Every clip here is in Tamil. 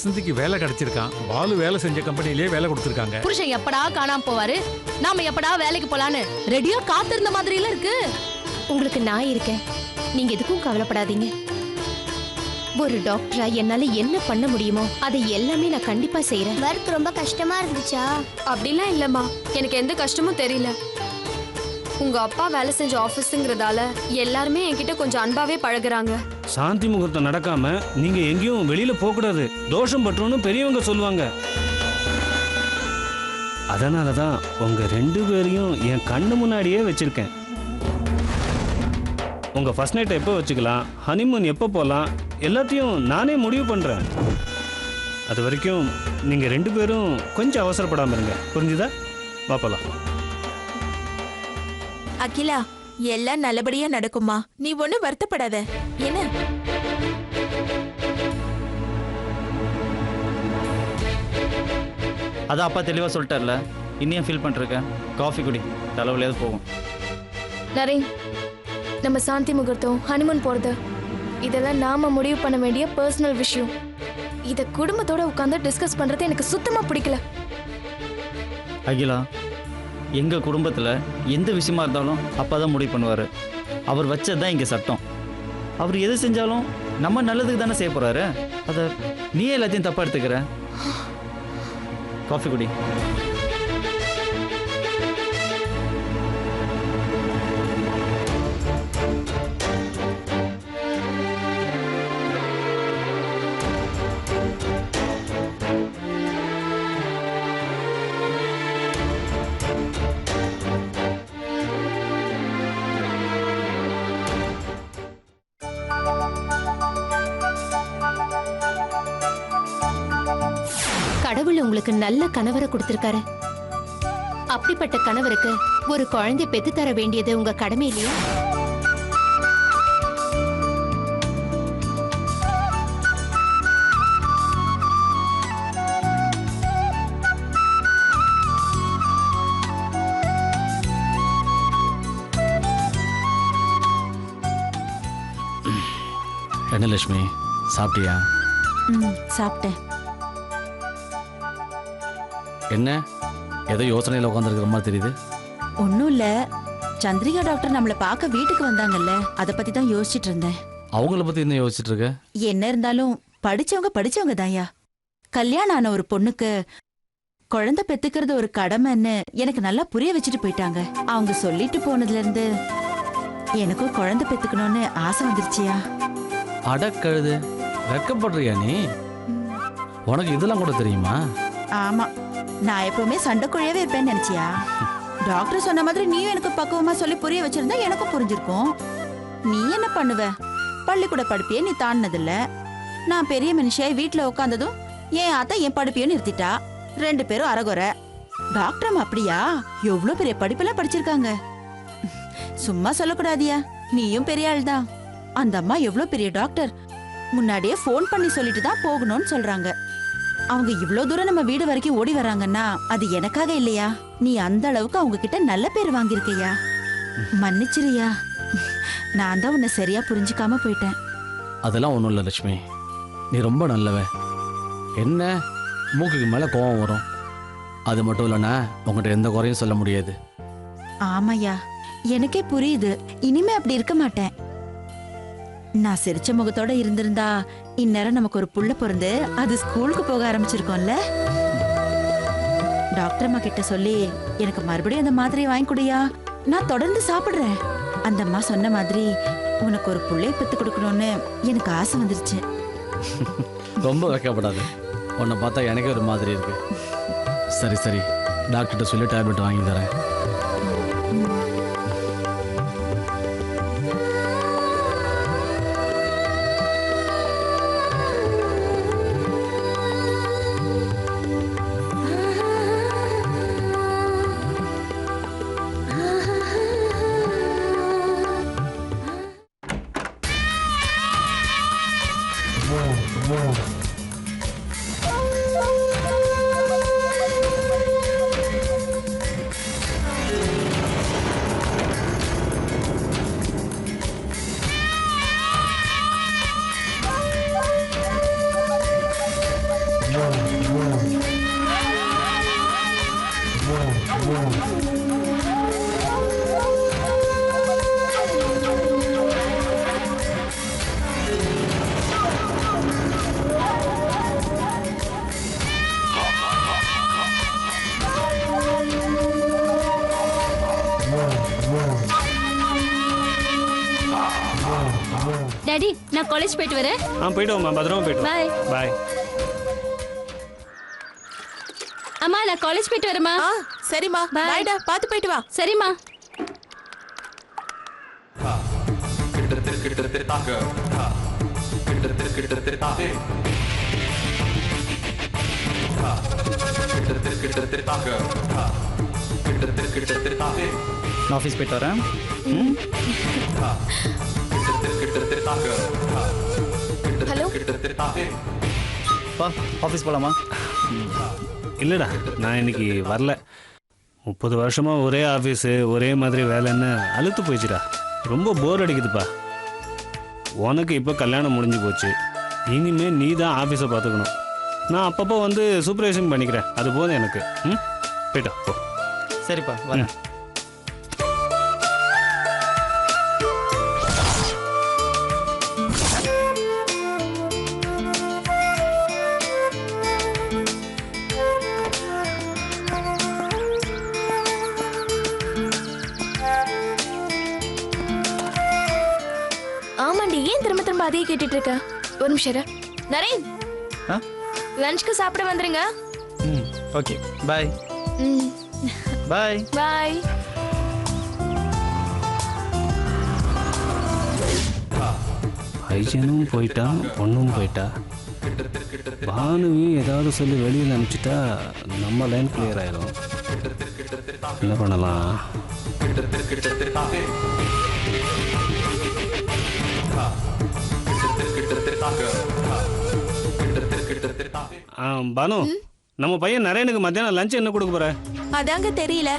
வசந்திக்கு வேலை கிடைச்சிருக்கான். பாலு வேலை செஞ்ச கம்பெனிலேயே வேலை கொடுத்துருக்காங்க. புருஷன் எப்படா காணாம போவாரு, நாம எப்படா வேலைக்கு போலான்னு ரெடியா காத்திருந்த மாதிரி எல்லாம் இருக்கு. உங்களுக்கு நான் இருக்கேன், நீங்க எதுக்கும் கவலைப்படாதீங்க. ஒரு டாக்டரா என்னால என்ன பண்ண முடியுமோ அதை எல்லாமே நான் கண்டிப்பா செய்யறேன். ஒர்க் ரொம்ப கஷ்டமா இருந்துச்சா? அப்படிலாம் இல்லம்மா, எனக்கு எந்த கஷ்டமும் தெரியல. உங்க அப்பா வேலை செஞ்ச ஆபீஸ்ங்கிறதால எல்லாருமே என்கிட்ட கொஞ்சம் அன்பாவே பழகுறாங்க. சாந்தி முகூர்த்தம் நடக்காம நீங்க எங்கேயும் வெளியில போக கூடாது, தோஷம் பற்றுன்னு பெரியவங்க சொல்லுவாங்க. அதனாலதான் உங்க 2 பேரையும் என் கண்ணு முன்னாடியே வச்சிருக்கேன். உங்க ஃபர்ஸ்ட் நைட் எப்போ வச்சுக்கலாம், ஹனிமூன் எப்போ போகலாம், எல்லாத்தையும் நானே முடிவு பண்றேன். அது வரைக்கும் நீங்க 2 பேரும் கொஞ்சம் அவசரப்படாம இருங்க, புரிஞ்சுதா? பாப்பலாம். அகிலா, எல்லாம் நல்லபடியா நடக்குமா, நீ ஒன்னும் வருத்தப்படாத என்ன? அதான் அப்பா தெளிவா சொல்லிட்டார்ல, இன்னும் ஃபீல் பண்ணிருக்கேன். காஃபி குடி, தலைவலியாவது போகும். நரேன், நம்ம சாந்தி முகூர்த்தம், ஹனிமூன் போறது, இதெல்லாம் நாம முடிவு பண்ண வேண்டிய பர்சனல் விஷயம். இத குடும்பத்தோட உட்கார்ந்து டிஸ்கஸ் பண்றது எனக்கு சுத்தமா பிடிக்கல. அகிலா, எங்க குடும்பத்துல எந்த விஷயமா இருந்தாலும் அப்பா தான் முடிவு பண்ணுவாரு. அவர் வச்சதுதான் இங்க சட்டம். அவர் எது செஞ்சாலும் நம்ம நல்லதுக்கு தானே செய்ய போறாரு. அத நீ எல்லாத்தையும் தப்பா எடுத்துக்கிற. காஃபி குடி. கடவுள் உங்களுக்கு நல்ல கணவரை கொடுத்திருக்காரு. அப்படிப்பட்ட கணவருக்கு ஒரு குழந்தை பெத்து தர வேண்டியது உங்க கடமை இல்லையா? என்ன லட்சுமி, சாப்பிட்டியா? சாப்பிட்டேன். என்ன ஏதோ யோசனையில் உட்காந்துருக்கிற மாதிரி தெரியுது. ஒன்னும் இல்ல, சந்திரிகா டாக்டர் நம்மள பார்க்க வீட்டுக்கு வந்தாங்கல்ல, அத பத்தி தான் யோசிச்சுட்டு இருந்தேன். அவங்கள பத்தி என்ன யோசிச்சுட்டு இருக்க? என்ன இருந்தாலும் படிச்சவங்க தாயா. கல்யாணம் ஆன ஒரு பொண்ணுக்கு குழந்தை பெத்துக்கிறது ஒரு கடமைன்னு எனக்கு நல்லா புரிய வச்சுட்டு போயிட்டாங்க. அவங்க சொல்லிட்டு போனதுல இருந்து எனக்கும் குழந்தை பெத்துக்கணும்னு ஆசை வந்துருச்சியா. அடக்கழுது, வெக்கப்படுறியா நீ? உனக்கு இதெல்லாம் கூட தெரியுமா? ஆமா, நான் எப்பவுமே சண்டைக்குழியாவே இருப்பேன்னு நினைச்சியா? டாக்டர் சொன்ன மாதிரி நீயும் எனக்கு பக்குவமா சொல்லி புரிய வச்சிருந்தா எனக்கும் புரிஞ்சிருக்கும். நீ என்ன பண்ணுவ? பள்ளிக்கூட படிப்பையே நீ தாண்டினதில்ல. நான் பெரிய மனுஷியாய் வீட்டுல உட்காந்ததும் என் அத்தை என் படிப்பையும் நிறுத்திட்டா. 2 பேரும் அரகுறை. டாக்டர் அப்படியா? எவ்வளவு பெரிய படிப்பெல்லாம் படிச்சிருக்காங்க. சும்மா சொல்லக்கூடாதியா, நீயும் பெரிய ஆள் தான். அந்த அம்மா எவ்வளவு பெரிய டாக்டர், முன்னாடியே போன் பண்ணி சொல்லிட்டு தான் போகணும்னு சொல்றாங்க. அவங்க இவ்ளோ தூரம் நம்ம வீடு வரைக்கும் ஓடி வராங்கன்னா அது எனக்காக இல்லையா? நீ அந்த அளவுக்கு அவங்க கிட்ட நல்ல பேர் வாங்கியிருக்கையா. மன்னிச்சிரியா, நான் தான் உன்னை சரியா புரிஞ்சுக்காம போயிட்டேன். அதெல்லாம் ஒன்றும் இல்லை லட்சுமி, நீ ரொம்ப நல்லவ. என்ன மூக்குக்கு மேலே கோவம் வரும், அது மட்டும் இல்லைன்னா உங்கள்கிட்ட எந்த குறையும் சொல்ல முடியாது. ஆமாயா, எனக்கே புரியுது. இனிமே அப்படி இருக்க மாட்டேன். நான் சிரிச்ச முகத்தோட இருந்திருந்தா இந்நேரம் நமக்கு ஒரு புள்ள பிறந்து அது ஸ்கூலுக்கு போக ஆரம்பிச்சிருக்கோம்ல. டாக்டர் அம்மா கிட்ட சொல்லி எனக்கு மறுபடியும் அந்த மாத்திரையை வாங்கி கொடுயா, நான் தொடர்ந்து சாப்பிடுறேன். அந்த அம்மா சொன்ன மாதிரி உனக்கு ஒரு புள்ளைய பெத்து கொடுக்கணும்னு எனக்கு ஆசை வந்துருச்சு. ரொம்ப வைக்கப்படாது, உன்னை பார்த்தா எனக்கே ஒரு மாதிரி இருக்கு. சரி சரி, டாக்டர்கிட்ட சொல்லி டேப்லெட் வாங்கி தரேன். டாடி நான் காலேஜ் போயிட்டு வரேன். போயிட்டு வாமா, பத்திரமா போயிட்டு பாய். பாய். அம்மா நான் காலேஜ் போயிட்டு வரேம்மா. சரிம்மா, பாய்டா, பார்த்து போயிட்டு வா. சரிம்மா. நான் ஆஃபீஸ் போயிட்டு வரேன். ஹலோ பா, ஆஃபீஸ் போகலாமா? இல்லைடா, நான் இன்னைக்கு வரல. 30 வருஷமா ஒரே ஆஃபீஸு ஒரே மாதிரி வேலைன்னு அழுத்து போயிடுச்சுடா. ரொம்ப போர் அடிக்குதுப்பா. உனக்கு இப்போ கல்யாணம் முடிஞ்சு போச்சு. இனிமே நீ தான் ஆஃபீஸை பார்த்துக்கணும். நான் அப்பப்போ வந்து சூப்பர்வைசிங் பண்ணிக்கிறேன். அது போதும் எனக்கு. போயிட்டா போ. சரிப்பா, வரேன். ஆமாண்டி, ஏன் திரும்ப திரும்ப அதையே கேட்டுட்டு இருக்க? ஒரு நிமிஷம் இரு. நரேன், ஆ லஞ்சுக்கு சாப்பிட வந்துருங்க. ஓகே, பாய். ம் பாய். பாய். பையனும் போயிட்டான், பொண்ணும் போயிட்டா. பானுவையும் ஏதாவது சொல்லி வெளியில் அனுப்பிச்சிட்டா நம்ம லைன் கிளியர் ஆயிடும். என்ன பண்ணலாம்? பானு, நம்ம பையன் நரேனுக்கு மத்தியானம் லஞ்ச் என்ன கொடுக்க போற? அதாங்க தெரியல.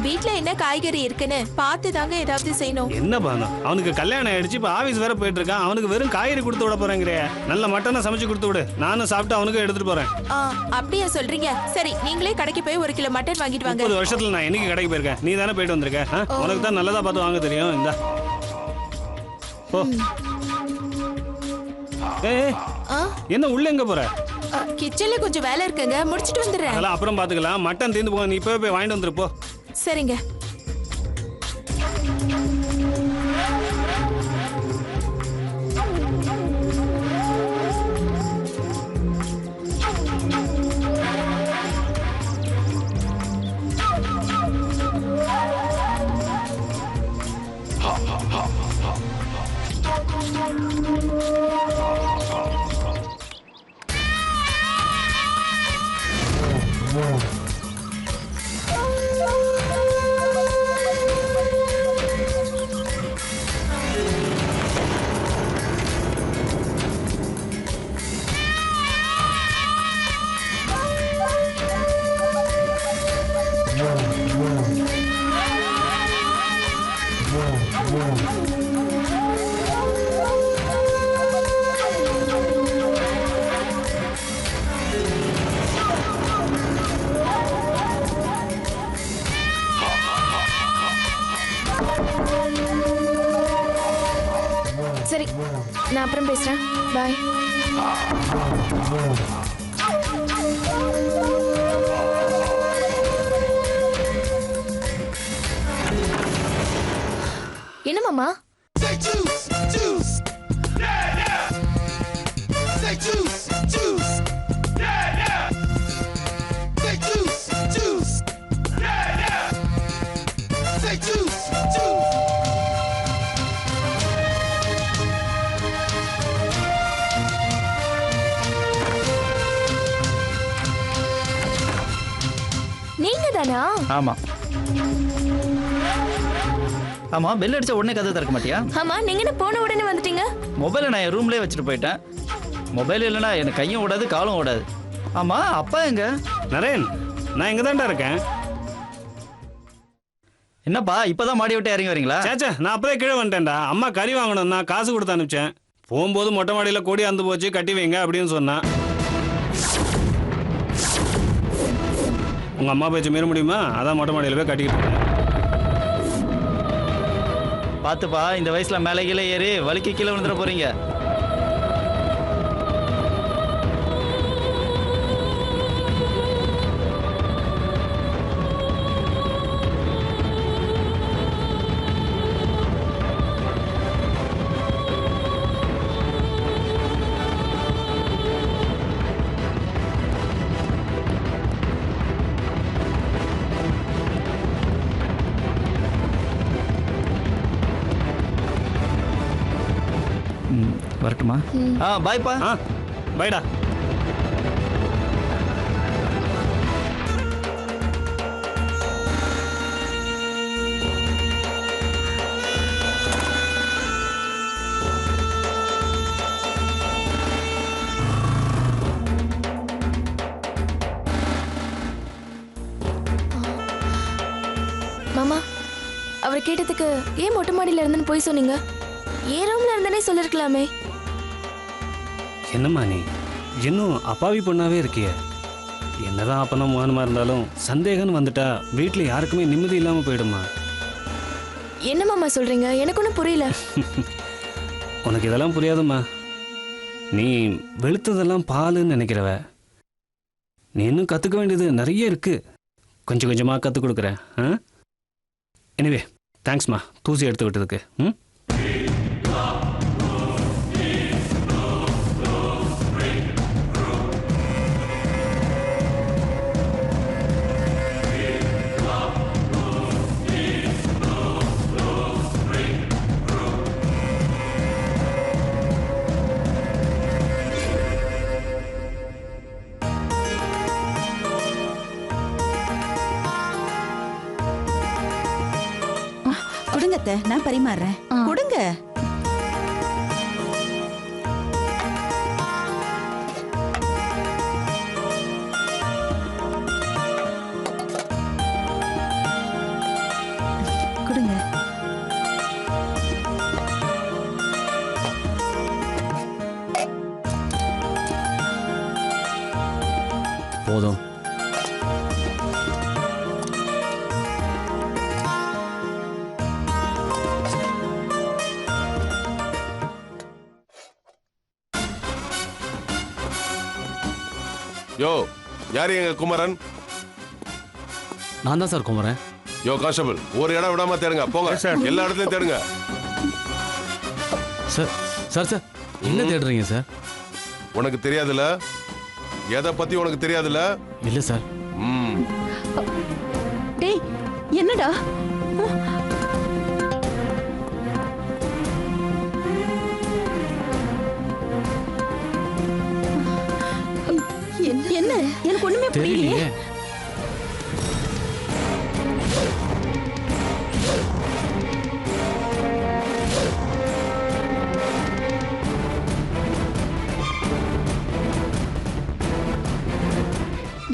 வீட்ல என்ன காய்கறி இருக்குன்னு பார்த்து தாங்க ஏதாவது செய்யணும். என்ன பானு, அவனுக்கு கல்யாணம் ஆயிடுச்சு, இப்போ ஆஃபீஸ் வேற போயிட்டு இருக்கான். அவனுக்கு வெறும் காய்கறி கொடுத்து விட போறேங்கிற. நல்ல மட்டனை சமைச்சு கொடுத்து விடு, நானும் சாப்பிட்டு அவனுக்கு எடுத்துட்டு போறேன். அப்படியா சொல்றீங்க? சரி, நீங்களே கடைக்கு போய் 1 கிலோ மட்டன் வாங்கிட்டு வாங்க. 30 வருஷத்துல நான் என்னைக்கு கடைக்கு போயிருக்கேன்? நீ தானே போயிட்டு வந்திருக்க. உனக்கு தான் நல்லதா பார்த்து வாங்க தெரியும். இந்தா போ. என்ன உள்ள எங்க போற? கிச்சன்ல கொஞ்சம் வேலை இருக்குங்க, முடிச்சிட்டு வந்துடுறேன். அதெல்லாம் அப்புறம் பாத்துக்கலாம். மட்டன் தீந்து போக, நீ இப்பவே போய் வாங்கிட்டு வந்துரு போ. சரிங்க. சரி, நான் அப்புறம் பேசுறேன். பாய். என்ன மாமா? நீங்க தானா? ஆமா ஆமா, பெல் அடிச்சா உடனே கதை திறக்க மாட்டியா? ஆமா, நீங்க என்ன போன உடனே வந்துட்டீங்க? மொபைலை நான் என் ரூம்லேயே வச்சுட்டு போயிட்டேன். மொபைல் இல்லைன்னா எனக்கு கையும் ஓடாது, காலும் ஓடாது. ஆமா, அப்பா எங்க? நரேன், நான் இங்க தான்டா இருக்கேன். என்னப்பா இப்பதான் மாடி விட்டு இறங்கி வரீங்களா? சேச்சா, நான் அப்பவே கீழே வந்துட்டேன்டா. அம்மா கறி வாங்கணும்னா காசு கொடுத்து அனுப்பிச்சேன். போகும்போது மொட்டை மாடியில் கொடி அந்து போச்சு, கட்டி வைங்க அப்படின்னு சொன்னான். உங்கள் அம்மா பேச்சு மீற முடியுமா? அதான் மொட்டை மாடியில் போய் கட்டிக்கிட்டு இருக்கேன். பார்த்துப்பா, இந்த வயசுல மேலே கீழே ஏறி வலிக்கு கீழே விழுந்துட போறீங்க. வரட்டுமா? பாய்ப்பா. பைடா. மாமா, அவர் கேட்டதுக்கு ஏன் மொட்டை மாடியில இருந்துன்னு போய் சொன்னீங்க? ஏ ரூம்ல இருந்தனே சொல்லிருக்கலாமே. என்னம்மா நீ இன்னும் அப்பாவி பொண்ணாவே இருக்கிய? என்னதான் அப்பனா மோகனமா இருந்தாலும் சந்தேகம்னு வந்துட்டா வீட்டில் யாருக்குமே நிம்மதி இல்லாமல் போயிடுமா? என்ன மாமா சொல்றீங்க? எனக்கு ஒன்றும் புரியல. உனக்கு இதெல்லாம் புரியாதும்மா. நீ வெளுத்ததெல்லாம் பாலுன்னு நினைக்கிறவ. நீ இன்னும் கற்றுக்க வேண்டியது நிறைய இருக்கு. கொஞ்சம் கொஞ்சமாக கற்றுக் கொடுக்குறேன். எனிவே தேங்க்ஸ்மா, தூசி எடுத்து விட்டதுக்கு. கொடுங்க அத்தை, நான் பரிமாறுறேன். கொடுங்க. கொடுங்க. போதும். யோ, யார் எங்க குமரன்? நான் தான் சார் குமரன். யோ கான்ஸ்டபிள், ஒரு இடம் விடாம தேடுங்க. போங்க சார், எல்லா இடத்துலயும் தேடுங்க. சார் சார் சார் என்ன தேடுறீங்க சார்? உனக்கு தெரியாதுல்ல? எதை பத்தி உனக்கு தெரியாதுல்ல? இல்லை சார். டேய், என்னடா? என்ன? எனக்கு ஒண்ணுமே புரியலையே.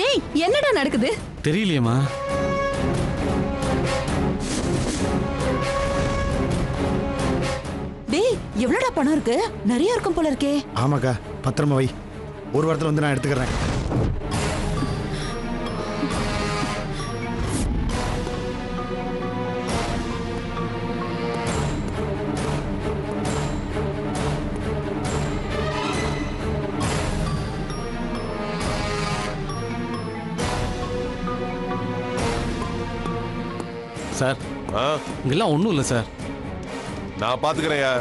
டேய், என்னடா நடக்குது? தெரியலையேம்மா. டேய், எவ்வளவுடா பணம் இருக்கு? நிறைய இருக்கும் போல இருக்கே. ஆமாக்கா, பத்திரமா வை. ஒரு வாரத்தில் வந்து நான் எடுத்துக்கிறேன். சார் இங்கெல்லாம் ஒன்றும் இல்லை சார். நான் பார்த்துக்கிறேன்யா.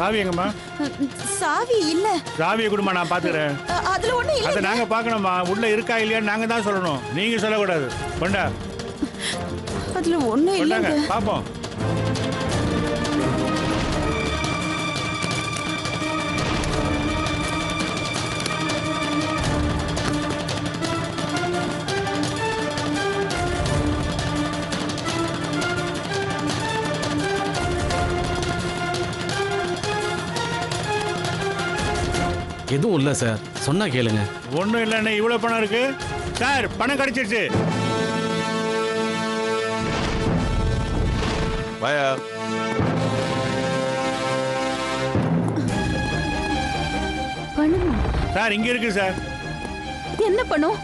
சாவி எங்கம்மா? சாவி இல்ல. சாவியை கொடுமா, நான் பாத்துக்கிறேன். அதுல ஒண்ணு இல்ல. அதை நாங்க பார்க்கணுமா? உள்ள இருக்கா இல்லையான்னு நாங்க தான் சொல்லணும், நீங்க சொல்லக்கூடாது. கொண்டா. அதுல ஒண்ணு இல்லங்க. பாப்போம். எதுவும் இல்லை சார், சொன்னா கேளுங்க. ஒன்றும் இல்லைண்ணே, இவ்வளோ பணம் இருக்கு சார். பணம் கிடைச்சிருச்சு. வாயா. பணமா சார்? இங்க இருக்கு சார். என்ன பணம்?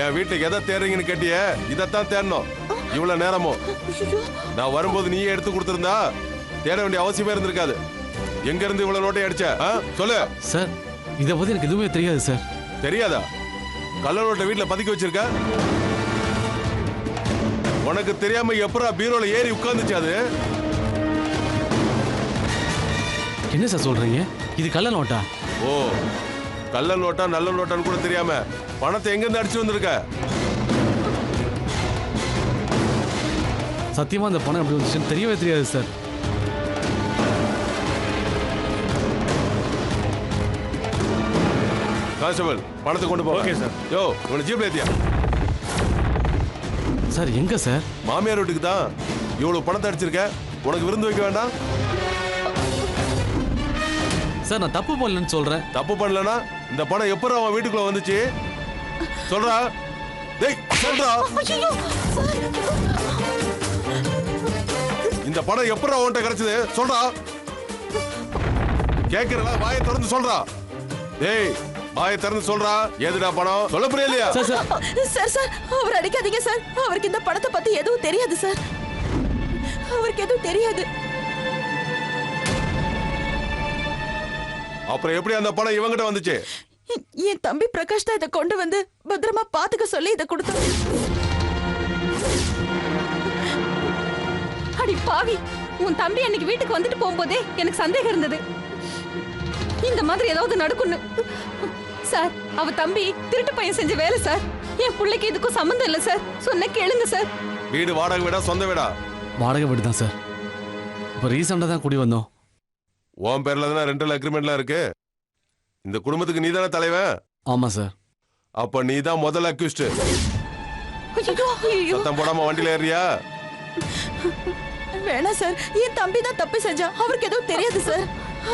என் வீட்டுக்கு எதை தேடுறீங்கன்னு கேட்டிய, இதைத்தான் தேடணும். இவ்வளவு நேரமும் நான் வரும்போது நீயே எடுத்து கொடுத்திருந்தா தேட வேண்டிய அவசியமே இருந்திருக்காது. எங்க இருந்து இவ்வளவு நோட்டை அடிச்ச? சொல்லு சார். இதை பத்தி எனக்கு எதுவுமே தெரியாது சார். தெரியாதா? கள்ள நோட்டை வீட்டுல பதுக்கி வச்சிருக்க. உனக்கு தெரியாம எப்பரா பீரோல ஏறி உட்கார்ந்துச்சு அது? என்ன சார் சொல்றீங்க? இது கள்ள நோட்டா? ஓ, கள்ள நோட்டா நல்ல நோட்டான்னு கூட தெரியாம பணத்தை எங்க இருந்து அடிச்சு வந்திருக்க? சத்தியமா அந்த பணம் எப்படி வந்துச்சுன்னு தெரியவே தெரியாது சார். கான்ஸ்டபிள், பணத்தை கொண்டு போ. Okay sir. யோ, இவனை ஜீப்ல ஏத்தியா. சார் எங்க சார்? மாமியார் வீட்டுக்கு தான். இவ்வளவு பணத்தை அடிச்சிருக்க, உனக்கு விருந்து வைக்க வேண்டாம்? சார் நான் தப்பு பண்ணலன்னு சொல்றேன். தப்பு பண்ணலனா இந்த பணம் எப்பறம் அவன் வீட்டுக்குள்ள வந்துச்சு? சொல்றா. டேய் சொல்றா. இந்த பணம் எப்பறம் அவன்கிட்ட கிடைச்சது? சொல்றா. கேக்குறல, வாயை திறந்து சொல்றா. டேய் வாயை திறந்து சொல்றா. ஏதுடா பணம்? சொல்ல புரியலையா? சார் சார் அவர் அடிக்காதீங்க சார். அவருக்கு இந்த பணத்தை பத்தி எதுவும் தெரியாது சார். அவருக்கு எதுவும் தெரியாது. அப்புறம் எப்படி அந்த பணம் இவங்கிட்ட வந்துச்சு? என் தம்பி பிரகாஷ் தான் இதை கொண்டு வந்து பத்திரமா பாத்துக்க சொல்லி இதை கொடுத்தாரு. அடி பாவி, உன் தம்பி அன்னைக்கு வீட்டுக்கு வந்துட்டு போகும்போதே எனக்கு சந்தேகம் இருந்தது, இந்த மாதிரி ஏதாவது நடக்கும்னு. சார், அவ தம்பி திருட்டு பையன் செஞ்ச வேலை சார். என் பிள்ளைக்கு இதுக்கும் சம்மந்தம் இல்லை சார். சொன்ன கேளுங்க சார். வீடு வாடகை வீடா சொந்த வீடா? வாடகை வீடு தான் சார். இப்போ ரீசெண்டாக தான் குடி வந்தோம். உன் பேர்ல தானே ரெண்டல் அக்ரிமெண்ட்லாம் இருக்கு. இந்த குடும்பத்துக்கு நீ தானே தலைவன்? ஆமா சார். அப்ப நீ தான் முதல் அக்யூஸ்ட். சத்தம் போடாம வண்டியில ஏறியா? வேணாம் சார், என் தம்பி தான் தப்பு செஞ்சா. அவருக்கு எதுவும் தெரியாது சார்.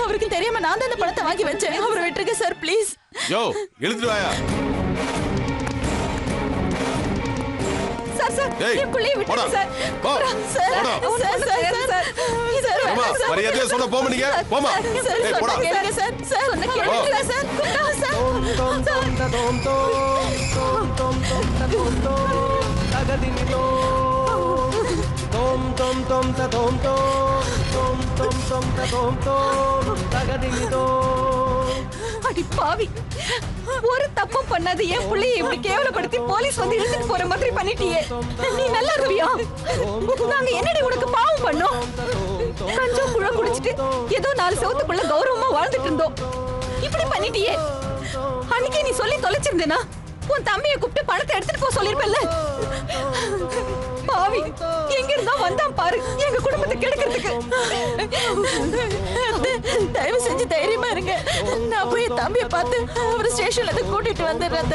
அவருக்கு தெரியாம நான் தான் இந்த பணத்தை வாங்கி வச்சேன். அவரை விட்டுருங்க சார் ப்ளீஸ். யோ, இழுத்துட்டு வாயா. சார் சார், என் புள்ளைய விட்டுருங்க சார். சார் சார் சார் மரியாதையா சொன்ன போமா. நீங்க போமா. ஏய் போடா. கேளுங்க சார். சார் சொன்ன கேளுங்க சார். அடி பாவி, ஒரு தப்பும் பண்ணாத என் பிள்ளையை இப்படி கேவலப்படுத்தி போலீஸ் வந்து இழுத்துட்டு போற மாதிரி பண்ணிட்டியே. நீ நல்லா இருப்பியா? நாங்க என்னடி உனக்கு பாவம் பண்ணோம்? கஞ்சம் புழ குடிச்சிட்டு ஏதோ 4 செவத்துக்குள்ள கௌரவமா வாழ்ந்துட்டு இருந்தோம். இப்படி பண்ணிட்டியே. அன்னைக்கே நீ சொல்லி தொலைச்சிருந்தேனா உன் தம்பியை கூப்பிட்டு பணத்தை எடுத்துட்டு போக சொல்லிருப்பல்ல. பாவி, எங்க இருந்தா வந்தான் பாரு எங்க குடும்பத்தை கெடுக்கிறதுக்கு. தயவு செஞ்சு தைரியமா இருங்க. நான் போய் தம்பியை பார்த்து அவர் ஸ்டேஷன்ல இருந்து கூட்டிட்டு வந்துடுறேன்.